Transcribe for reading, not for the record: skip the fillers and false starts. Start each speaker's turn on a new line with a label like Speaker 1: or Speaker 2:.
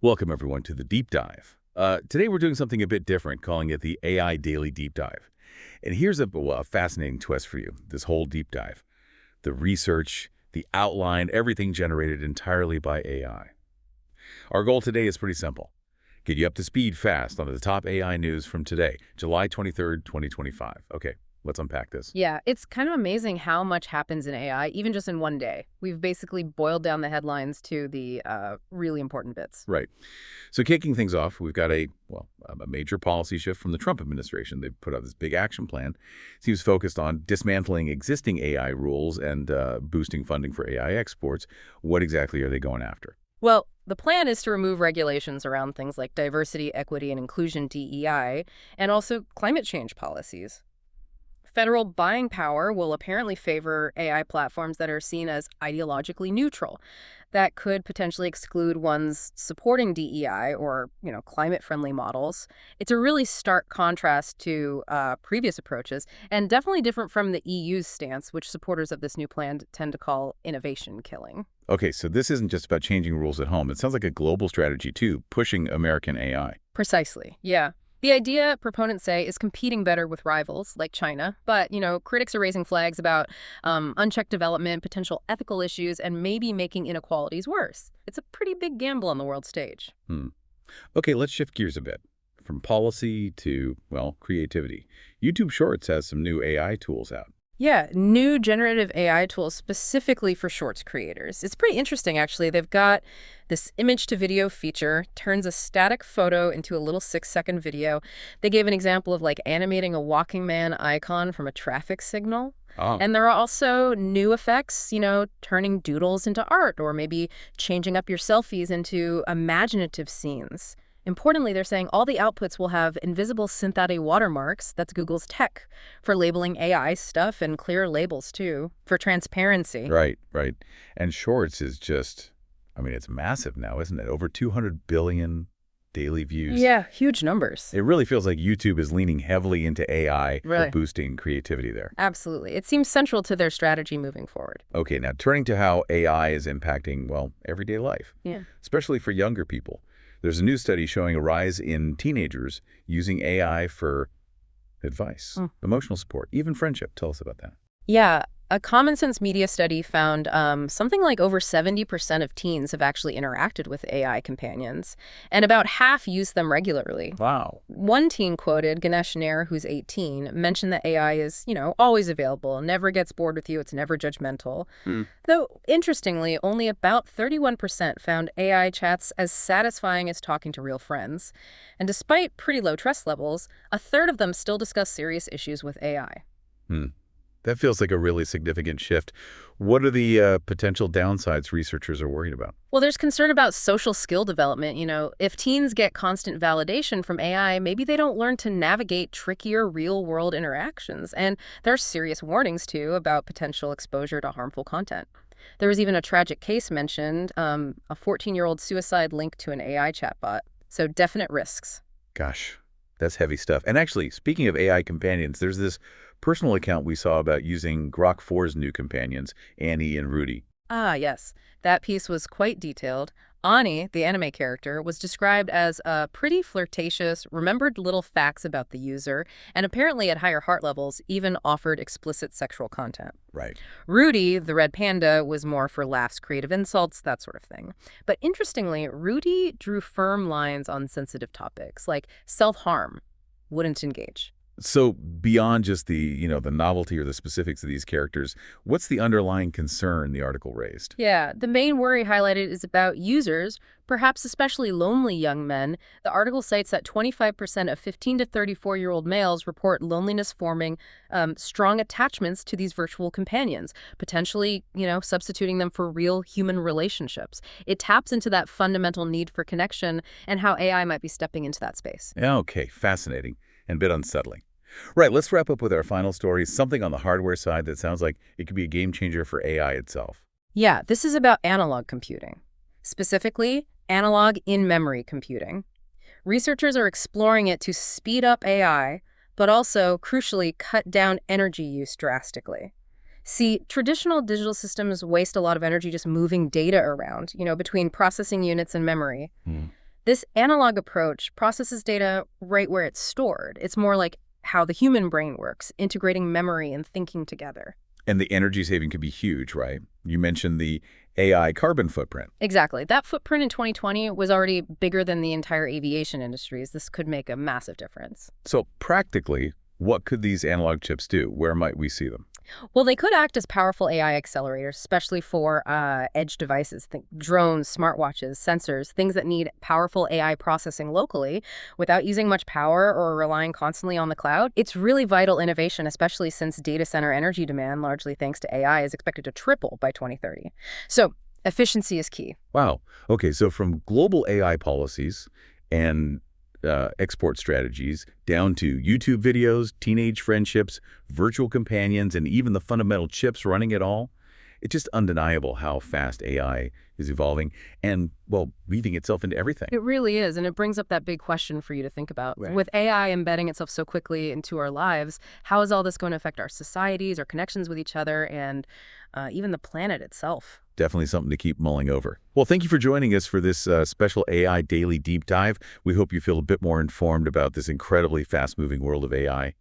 Speaker 1: Welcome, everyone, to the Deep Dive. Today, we're doing something a bit different, calling it the AI Daily Deep Dive. And here's a fascinating twist for you, this whole deep dive. The research, the outline, everything generated entirely by AI. Our goal today is pretty simple. Get you up to speed fast on the top AI news from today, July 23rd, 2025. Okay, let's unpack this.
Speaker 2: Yeah, it's kind of amazing how much happens in AI, even just in one day. We've basically boiled down the headlines to the really important bits.
Speaker 1: Right. So kicking things off, we've got a major policy shift from the Trump administration. They've put out this big action plan. Seems focused on dismantling existing AI rules and boosting funding for AI exports. What exactly are they going after?
Speaker 2: Well, the plan is to remove regulations around things like diversity, equity, and inclusion, DEI, and also climate change policies. Federal buying power will apparently favor AI platforms that are seen as ideologically neutral. That could potentially exclude ones supporting DEI or, climate-friendly models. It's a really stark contrast to previous approaches, and definitely different from the EU's stance, which supporters of this new plan tend to call innovation killing.
Speaker 1: Okay, so this isn't just about changing rules at home. It sounds like a global strategy, too, pushing American AI.
Speaker 2: Precisely, yeah. The idea, proponents say, is competing better with rivals like China. But, critics are raising flags about unchecked development, potential ethical issues, and maybe making inequalities worse. It's a pretty big gamble on the world stage.
Speaker 1: Okay, let's shift gears a bit. From policy to, creativity. YouTube Shorts has some new AI tools out.
Speaker 2: Yeah, new generative AI tools specifically for Shorts creators. It's pretty interesting, actually. They've got this image-to-video feature, turns a static photo into a little 6-second video. They gave an example of, animating a walking man icon from a traffic signal.
Speaker 1: Oh.
Speaker 2: And there are also new effects, turning doodles into art or maybe changing up your selfies into imaginative scenes. Importantly, they're saying all the outputs will have invisible synthetic watermarks, that's Google's tech, for labeling AI stuff and clear labels, too, for transparency.
Speaker 1: Right. And Shorts is just, it's massive now, isn't it? Over 200 billion daily views.
Speaker 2: Yeah, huge numbers.
Speaker 1: It really feels like YouTube is leaning heavily into AI
Speaker 2: Really?
Speaker 1: for boosting creativity there.
Speaker 2: Absolutely. It seems central to their strategy moving forward.
Speaker 1: Okay, now turning to how AI is impacting, everyday life.
Speaker 2: Yeah.
Speaker 1: Especially for younger people. There's a new study showing a rise in teenagers using AI for advice, emotional support, even friendship. Tell us about that.
Speaker 2: Yeah, a Common Sense Media study found something like over 70% of teens have actually interacted with AI companions, and about half use them regularly.
Speaker 1: Wow.
Speaker 2: One teen quoted, Ganesh Nair, who's 18, mentioned that AI is, always available, never gets bored with you, it's never judgmental. Though, interestingly, only about 31% found AI chats as satisfying as talking to real friends. And despite pretty low trust levels, a third of them still discuss serious issues with AI.
Speaker 1: That feels like a really significant shift. What are the potential downsides researchers are worried about?
Speaker 2: Well, there's concern about social skill development. If teens get constant validation from AI, maybe they don't learn to navigate trickier real-world interactions. And there are serious warnings, too, about potential exposure to harmful content. There was even a tragic case mentioned, a 14-year-old suicide linked to an AI chatbot. So definite risks.
Speaker 1: Gosh, that's heavy stuff. And actually, speaking of AI companions, there's this personal account we saw about using Grok 4's new companions, Annie and Rudy.
Speaker 2: Ah, yes. That piece was quite detailed. Ani, the anime character, was described as pretty flirtatious, remembered little facts about the user, and apparently at higher heart levels even offered explicit sexual content.
Speaker 1: Right.
Speaker 2: Rudy, the red panda, was more for laughs, creative insults, that sort of thing. But interestingly, Rudy drew firm lines on sensitive topics, like self-harm, wouldn't engage.
Speaker 1: So beyond just the novelty or the specifics of these characters, what's the underlying concern the article raised?
Speaker 2: Yeah, the main worry highlighted is about users, perhaps especially lonely young men. The article cites that 25% of 15 to 34-year-old males report loneliness forming strong attachments to these virtual companions, potentially, substituting them for real human relationships. It taps into that fundamental need for connection and how AI might be stepping into that space.
Speaker 1: Yeah, okay, fascinating and a bit unsettling. Right, let's wrap up with our final story, something on the hardware side that sounds like it could be a game changer for AI itself.
Speaker 2: Yeah, this is about analog computing, specifically analog in-memory computing. Researchers are exploring it to speed up AI, but also, crucially, cut down energy use drastically. See, traditional digital systems waste a lot of energy just moving data around, between processing units and memory. This analog approach processes data right where it's stored. It's more like how the human brain works, integrating memory and thinking together.
Speaker 1: And the energy saving could be huge, right? You mentioned the AI carbon footprint.
Speaker 2: Exactly. That footprint in 2020 was already bigger than the entire aviation industries. This could make a massive difference.
Speaker 1: So practically, what could these analog chips do? Where might we see them?
Speaker 2: Well, they could act as powerful AI accelerators, especially for edge devices, think drones, smartwatches, sensors, things that need powerful AI processing locally without using much power or relying constantly on the cloud. It's really vital innovation, especially since data center energy demand, largely thanks to AI, is expected to triple by 2030. So efficiency is key.
Speaker 1: Wow. Okay, so from global AI policies and export strategies down to YouTube videos, teenage friendships, virtual companions, and even the fundamental chips running it all, it's just undeniable how fast AI is evolving and, well, weaving itself into everything.
Speaker 2: It really is, and it brings up that big question for you to think about.
Speaker 1: Right.
Speaker 2: With AI embedding itself so quickly into our lives, how is all this going to affect our societies, our connections with each other, and even the planet itself?
Speaker 1: Definitely something to keep mulling over. Well, thank you for joining us for this special AI Daily Deep Dive. We hope you feel a bit more informed about this incredibly fast-moving world of AI.